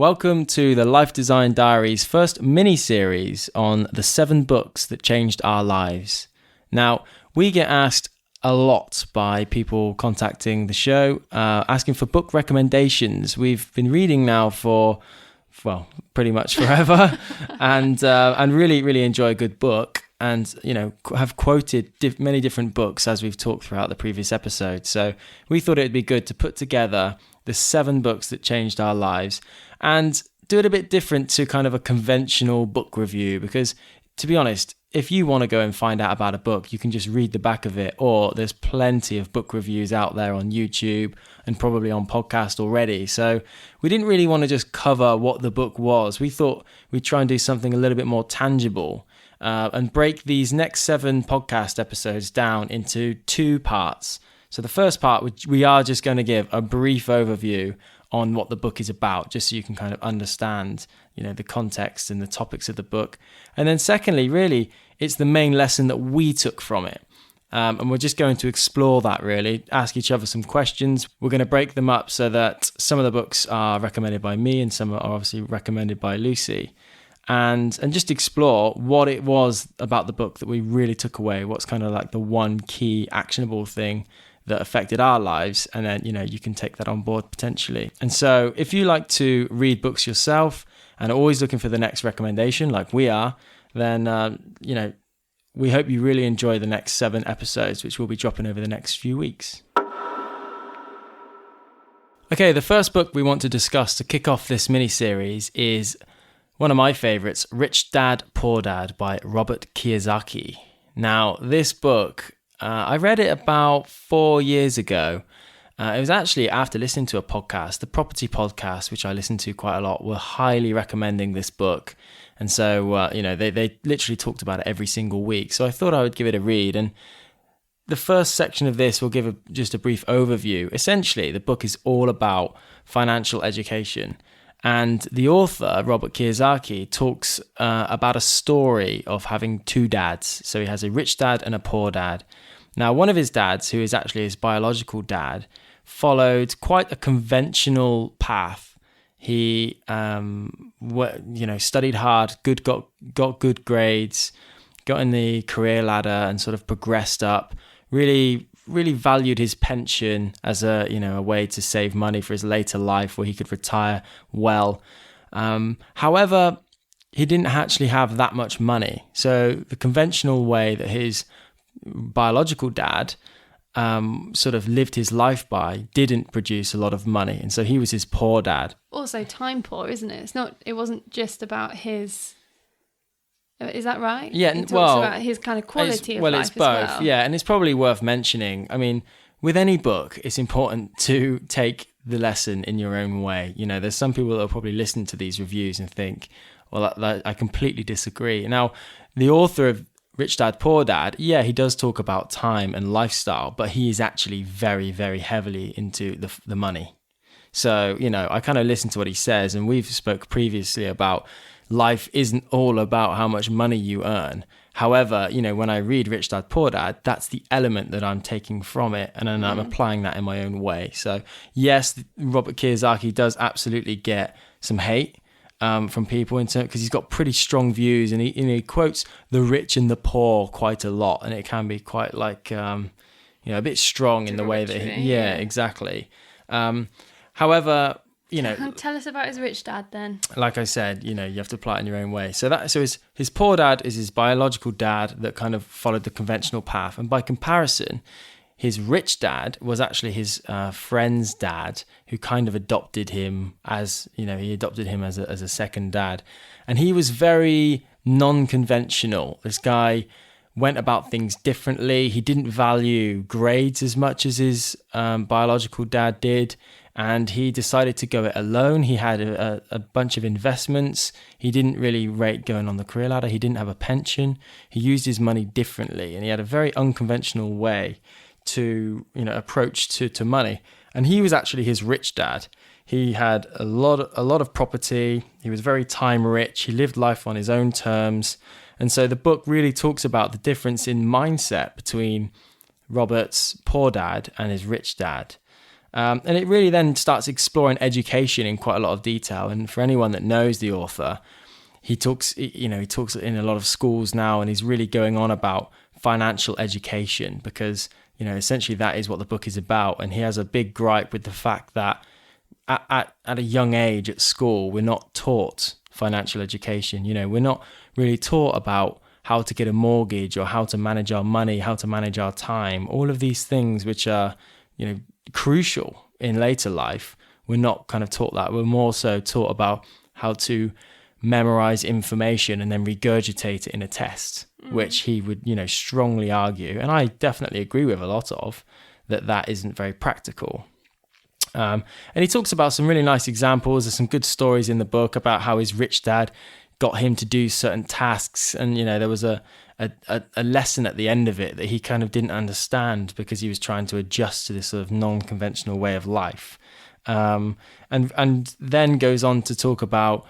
Welcome to the Life Design Diaries first mini-series on the 7 books that changed our lives. Now, we get asked a lot by people contacting the show, asking for book recommendations. We've been reading now for, pretty much forever, and really enjoy a good book. And, have quoted many different books as we've talked throughout the previous episode. So we thought it'd be good to put together the 7 books that changed our lives and do it a bit different to kind of a conventional book review. Because, to be honest, if you want to go and find out about a book, you can just read the back of it, or there's plenty of book reviews out there on YouTube and probably on podcast already. So we didn't really want to just cover what the book was. We thought we'd try and do something a little bit more tangible and break these next 7 podcast episodes down into 2 parts. So the first part, we are just going to give a brief overview on what the book is about, just so you can kind of understand, the context and the topics of the book. And then secondly, really, it's the main lesson that we took from it. And we're just going to explore that, really, ask each other some questions. We're going to break them up so that some of the books are recommended by me and some are obviously recommended by Lucy. And just explore what it was about the book that we really took away, what's kind of like the one key actionable thing that affected our lives, and then you can take that on board potentially. And so if you like to read books yourself and are always looking for the next recommendation like we are, then we hope you really enjoy the next 7 episodes, which we'll be dropping over the next few weeks. Okay, the first book we want to discuss to kick off this mini-series is one of my favorites, Rich Dad, Poor Dad by Robert Kiyosaki. Now, this book, I read it about 4 years ago. It was actually after listening to a podcast, the Property Podcast, which I listen to quite a lot, were highly recommending this book. And so, they literally talked about it every single week. So I thought I would give it a read. And the first section of this will give just a brief overview. Essentially, the book is all about financial education. And the author, Robert Kiyosaki, talks about a story of having 2 dads. So he has a rich dad and a poor dad. Now, one of his dads, who is actually his biological dad, followed quite a conventional path. He, studied hard, got good grades, got in the career ladder, and sort of progressed up. Really valued his pension as a way to save money for his later life, where he could retire well. However, he didn't actually have that much money. So the conventional way that his biological dad sort of lived his life by didn't produce a lot of money, and so he was his poor dad. Also time poor, isn't it? It wasn't just about his. Is that right? Yeah, it talks about his kind of quality of life it's both. as well. Yeah, and it's probably worth mentioning. I mean, with any book, it's important to take the lesson in your own way. There's some people that will probably listen to these reviews and think, well, I completely disagree. Now, the author of Rich Dad, Poor Dad, yeah, he does talk about time and lifestyle, but he is actually very, very heavily into the money. So, I kind of listen to what he says, and we've spoke previously about life isn't all about how much money you earn. However, when I read Rich Dad, Poor Dad, that's the element that I'm taking from it, and then I'm applying that in my own way. So yes, Robert Kiyosaki does absolutely get some hate from people because he's got pretty strong views, and he quotes the rich and the poor quite a lot, and it can be quite like a bit strong in the way that exactly. However, tell us about his rich dad then. Like I said, you have to apply it in your own way. So his poor dad is his biological dad that kind of followed the conventional path, and by comparison, his rich dad was actually his friend's dad, who kind of adopted him as a second dad. And he was very non-conventional. This guy went about things differently. He didn't value grades as much as his biological dad did. And he decided to go it alone. He had a bunch of investments. He didn't really rate going on the career ladder. He didn't have a pension. He used his money differently, and he had a very unconventional way to approach to money. And he was actually his rich dad. He had a lot of property. He was very time rich. He lived life on his own terms. And so the book really talks about the difference in mindset between Robert's poor dad and his rich dad. And it really then starts exploring education in quite a lot of detail. And for anyone that knows the author, he talks in a lot of schools now, and he's really going on about financial education because, essentially that is what the book is about. And he has a big gripe with the fact that at a young age at school, we're not taught financial education. We're not really taught about how to get a mortgage or how to manage our money, how to manage our time, all of these things which are, crucial in later life. We're not kind of taught that. We're more so taught about how to memorize information and then regurgitate it in a test, which he would, strongly argue, and I definitely agree with a lot of, that isn't very practical. And he talks about some really nice examples. There's some good stories in the book about how his rich dad got him to do certain tasks, and there was a lesson at the end of it that he kind of didn't understand because he was trying to adjust to this sort of non-conventional way of life, and then goes on to talk about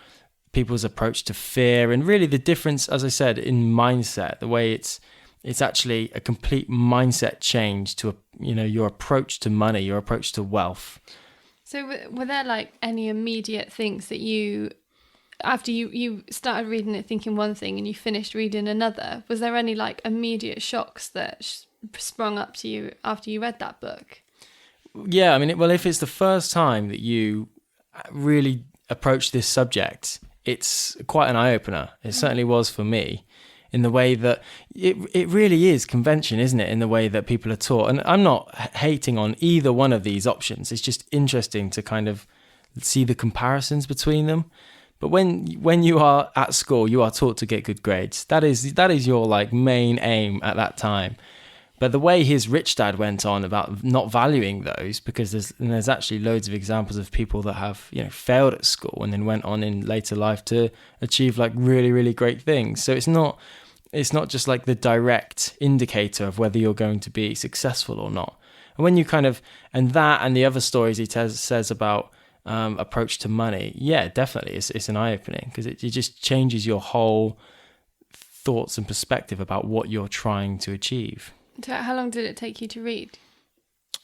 people's approach to fear and really the difference, as I said, in mindset, the way it's actually a complete mindset change to your approach to money, your approach to wealth. So were there like any immediate things that you, after you started reading it thinking one thing and you finished reading another, was there any like immediate shocks that sprung up to you after you read that book? Yeah, I mean, if it's the first time that you really approach this subject, it's quite an eye-opener. It certainly was for me, in the way that it really is convention, isn't it? In the way that people are taught. And I'm not hating on either one of these options. It's just interesting to kind of see the comparisons between them. But when you are at school, you are taught to get good grades. That is your like main aim at that time. But the way his rich dad went on about not valuing those, because there's actually loads of examples of people that have failed at school and then went on in later life to achieve like really, really great things. So it's not just like the direct indicator of whether you're going to be successful or not. And when you and the other stories he says about approach to money, yeah, definitely it's an eye-opening, because it just changes your whole thoughts and perspective about what you're trying to achieve. So how long did it take you to read?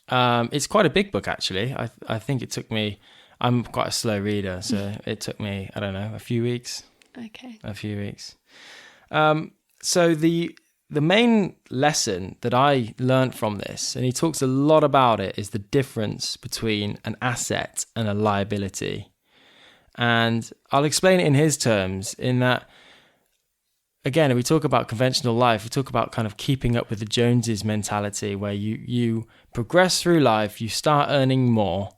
It's quite a big book, actually. I think it took me, I'm quite a slow reader, so it took me, I don't know, a few weeks. Okay. A few weeks. So the main lesson that I learned from this, and he talks a lot about it, is the difference between an asset and a liability. And I'll explain it in his terms, in that, again, if we talk about conventional life, we talk about kind of keeping up with the Joneses mentality, where you progress through life, you start earning more,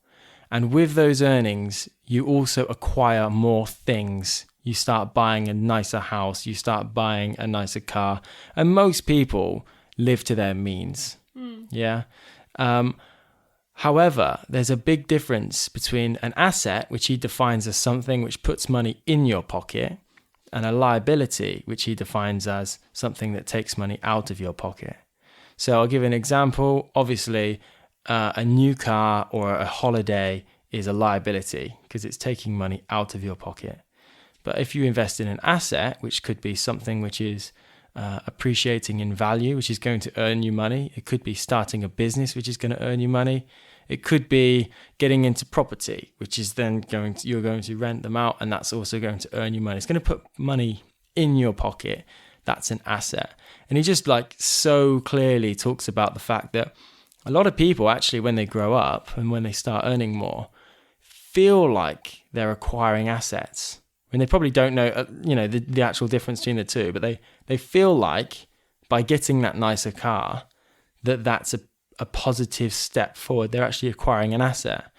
and with those earnings, you also acquire more things. You start buying a nicer house, you start buying a nicer car, and most people live to their means. Yeah. However, there's a big difference between an asset, which he defines as something which puts money in your pocket, and a liability, which he defines as something that takes money out of your pocket. So I'll give an example. Obviously, a new car or a holiday is a liability because it's taking money out of your pocket. But if you invest in an asset, which could be something which is appreciating in value, which is going to earn you money. It could be starting a business, which is going to earn you money. It could be getting into property, which is then you're going to rent them out, and that's also going to earn you money. It's going to put money in your pocket. That's an asset. And he just so clearly talks about the fact that a lot of people actually, when they grow up and when they start earning more, feel like they're acquiring assets. I mean, they probably don't know, the actual difference between the two, but they feel like by getting that nicer car, that's a positive step forward. They're actually acquiring an asset.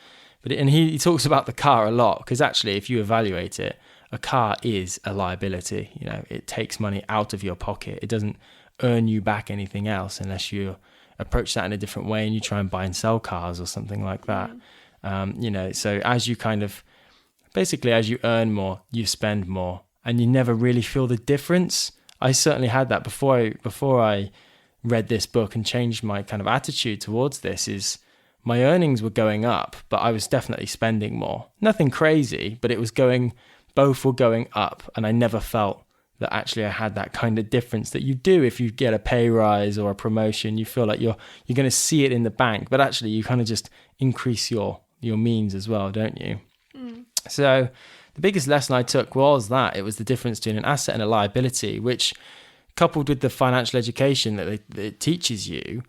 And he talks about the car a lot, because actually, if you evaluate it, a car is a liability. It takes money out of your pocket. It doesn't earn you back anything else unless you approach that in a different way and you try and buy and sell cars or something like that. So as you basically, as you earn more, you spend more, and you never really feel the difference. I certainly had that before I read this book and changed my kind of attitude towards this. Is my earnings were going up, but I was definitely spending more. Nothing crazy, but both were going up, and I never felt that actually I had that kind of difference that you do if you get a pay rise or a promotion. You feel like you're going to see it in the bank, but actually you kind of just increase your means as well, don't you? So the biggest lesson I took was that it was the difference between an asset and a liability, which, coupled with the financial education that it teaches you,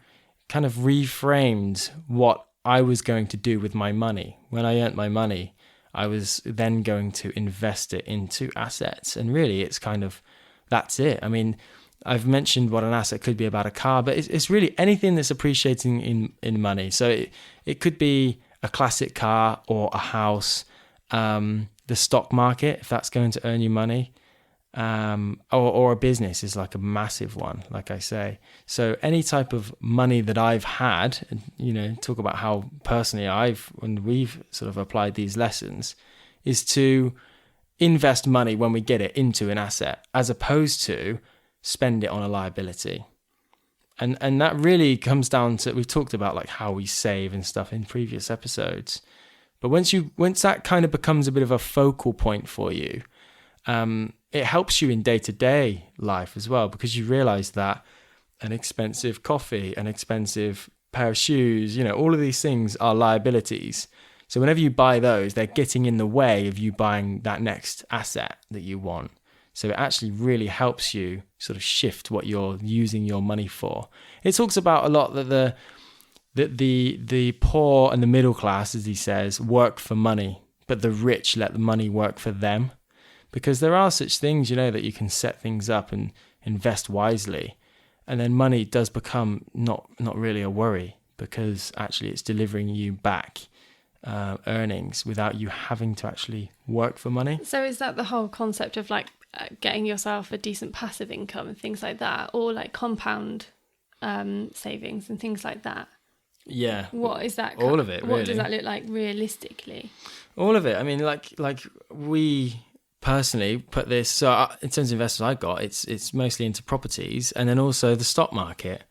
kind of reframed what I was going to do with my money. When I earned my money, I was then going to invest it into assets. And really, it's kind of, that's it. I mean, I've mentioned what an asset could be about a car, but it's really anything that's appreciating in money. So it could be a classic car or a house, the stock market, if that's going to earn you money, or a business is like a massive one, like I say. So any type of money that I've had, talk about how personally when we've sort of applied these lessons, is to invest money when we get it into an asset, as opposed to spend it on a liability. And that really comes down to, we've talked about like how we save and stuff in previous episodes. But once that kind of becomes a bit of a focal point for you, it helps you in day-to-day life as well, because you realize that an expensive coffee, an expensive pair of shoes, all of these things are liabilities. So whenever you buy those, they're getting in the way of you buying that next asset that you want. So it actually really helps you sort of shift what you're using your money for. It talks about a lot that the poor and the middle class, as he says, work for money, but the rich let the money work for them. Because there are such things, that you can set things up and invest wisely. And then money does become not really a worry, because actually it's delivering you back earnings without you having to actually work for money. So is that the whole concept of like getting yourself a decent passive income and things like that, or like compound savings and things like that? Yeah. What is that? All of it, really. What does that look like realistically? All of it. I mean, like we personally put this, so in terms of investments I got, it's mostly into properties, and then also the stock market.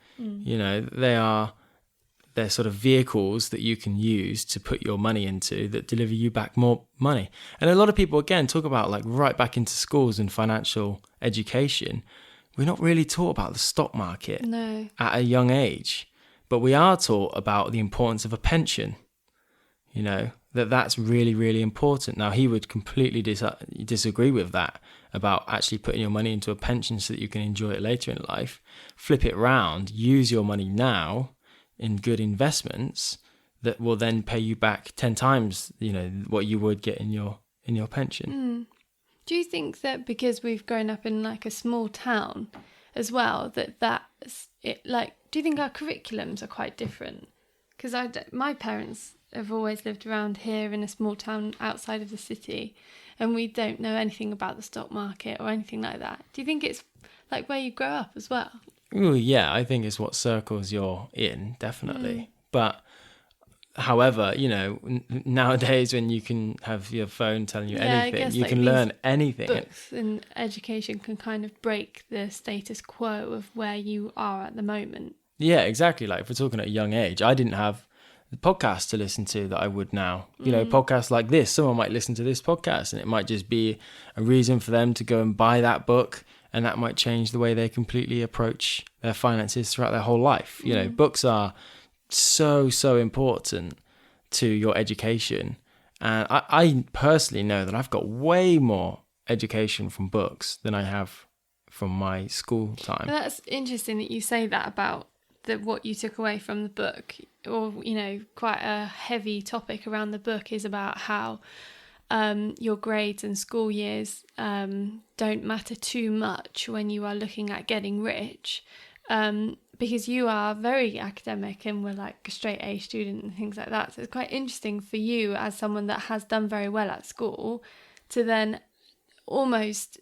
They're sort of vehicles that you can use to put your money into that deliver you back more money. And a lot of people, again, talk about like right back into schools and financial education. We're not really taught about the stock market at a young age, but we are taught about the importance of a pension, that's really, really important. Now, he would completely disagree with that, about actually putting your money into a pension so that you can enjoy it later in life. Flip it around, use your money now in good investments that will then pay you back 10 times, what you would get in your pension. Do you think that because we've grown up in like a small town as well, that's it? Like, do you think our curriculums are quite different? Because my parents have always lived around here in a small town outside of the city, and we don't know anything about the stock market or anything like that. Do you think it's like where you grow up as well? Ooh, yeah, I think it's what circles you're in, definitely. But however, nowadays when you can have your phone telling you anything, you can learn anything. Books and education can kind of break the status quo of where you are at the moment. Yeah, exactly. Like if we're talking at a young age, I didn't have the podcast to listen to that I would now. Podcasts like this, someone might listen to this podcast and it might just be a reason for them to go and buy that book, and that might change the way they completely approach their finances throughout their whole life. Books are so important to your education. And I personally know that I've got way more education from books than I have from my school time. Well, that's interesting that you say that about what you took away from the book, or quite a heavy topic around the book is about how your grades and school years don't matter too much when you are looking at getting rich, because you are very academic and were like a straight A student and things like that. So it's quite interesting for you as someone that has done very well at school to then almost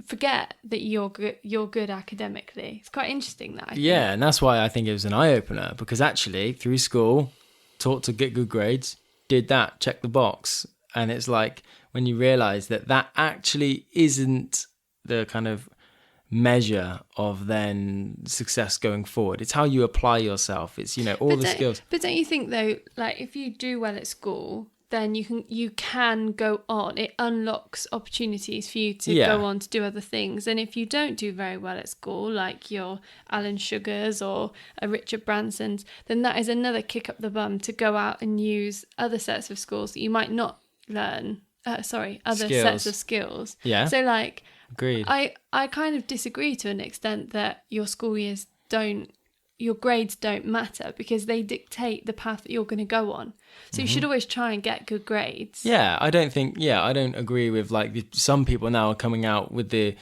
forget that you're good academically. It's quite interesting that. Yeah, and that's why I think it was an eye-opener, because actually through school, taught to get good grades, did that, check the box. And it's like when you realize that actually isn't the kind of measure of then success going forward. It's how you apply yourself. It's, all the skills. But don't you think though, like if you do well at school, then you can go on. It unlocks opportunities for you to Yeah. go on to do other things. And if you don't do very well at school, like your Alan Sugars or a Richard Branson's, then that is another kick up the bum to go out and use other sets of skills that you might not learn. Other sets of skills. Yeah. So like, Agreed. I kind of disagree to an extent that your grades don't matter, because they dictate the path that you're going to go on. So you should always try and get good grades. Yeah, I don't agree with like some people now are coming out with the,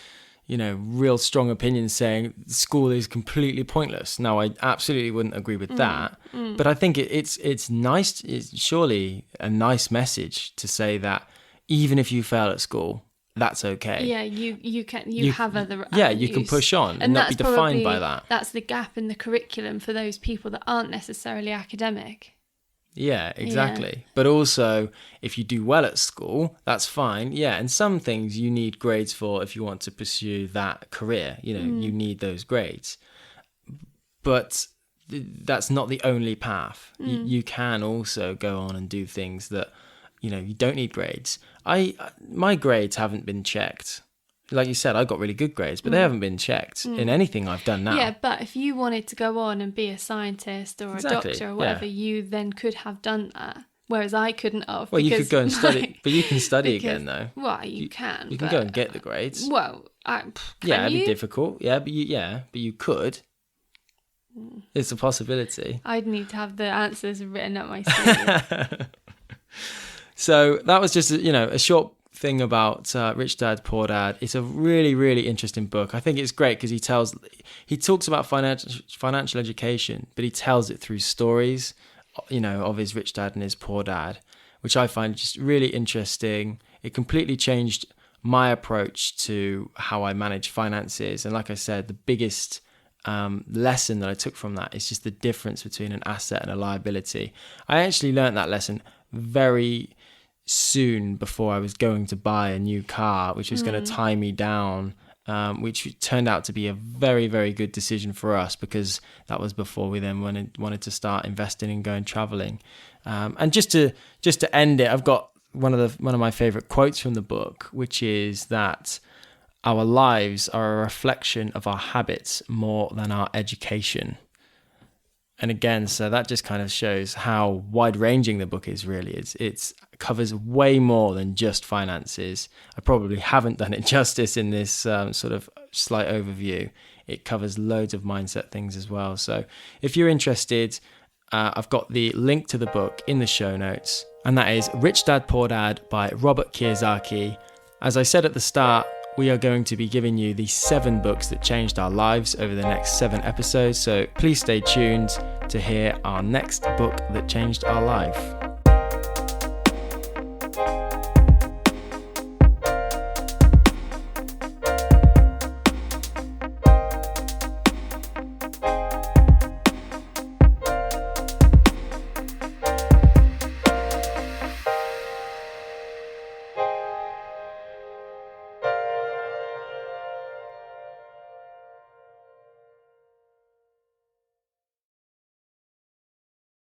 real strong opinions saying school is completely pointless. Now, I absolutely wouldn't agree with that. But I think it's nice. It's surely a nice message to say that even if you fail at school, that's okay. Yeah, you have other yeah, avenues. you can push on and not be defined by that. That's the gap in the curriculum for those people that aren't necessarily academic. Yeah, exactly. Yeah. But also, if you do well at school, that's fine. Yeah, and some things you need grades for if you want to pursue that career. You need those grades. But that's not the only path. You can also go on and do things that, you don't need grades. My grades haven't been checked. Like you said, I got really good grades, but they haven't been checked in anything I've done now. Yeah, but if you wanted to go on and be a scientist or a doctor or whatever, you then could have done that. Whereas I couldn't have. Well, you could go and study, but you can study again, though. Well, you can. You can go and get the grades. Well, it'd be difficult. Yeah, but you could. It's a possibility. I'd need to have the answers written up my sleeve. So that was just a short thing about Rich Dad Poor Dad. It's a really, really interesting book. I think it's great because he talks about financial education, but he tells it through stories, of his rich dad and his poor dad, which I find just really interesting. It completely changed my approach to how I manage finances. And like I said, the biggest lesson that I took from that is just the difference between an asset and a liability. I actually learned that lesson very soon before I was going to buy a new car, which was going to tie me down, which turned out to be a very, very good decision for us, because that was before we then wanted to start investing and going traveling. And just to end it, I've got one of my favorite quotes from the book, which is that our lives are a reflection of our habits more than our education. And again, so that just kind of shows how wide-ranging the book is, really. It covers way more than just finances. I probably haven't done it justice in this sort of slight overview. It covers loads of mindset things as well. So if you're interested, I've got the link to the book in the show notes. And that is Rich Dad Poor Dad by Robert Kiyosaki. As I said at the start, we are going to be giving you the 7 books that changed our lives over the next 7 episodes. So please stay tuned to hear our next book that changed our life.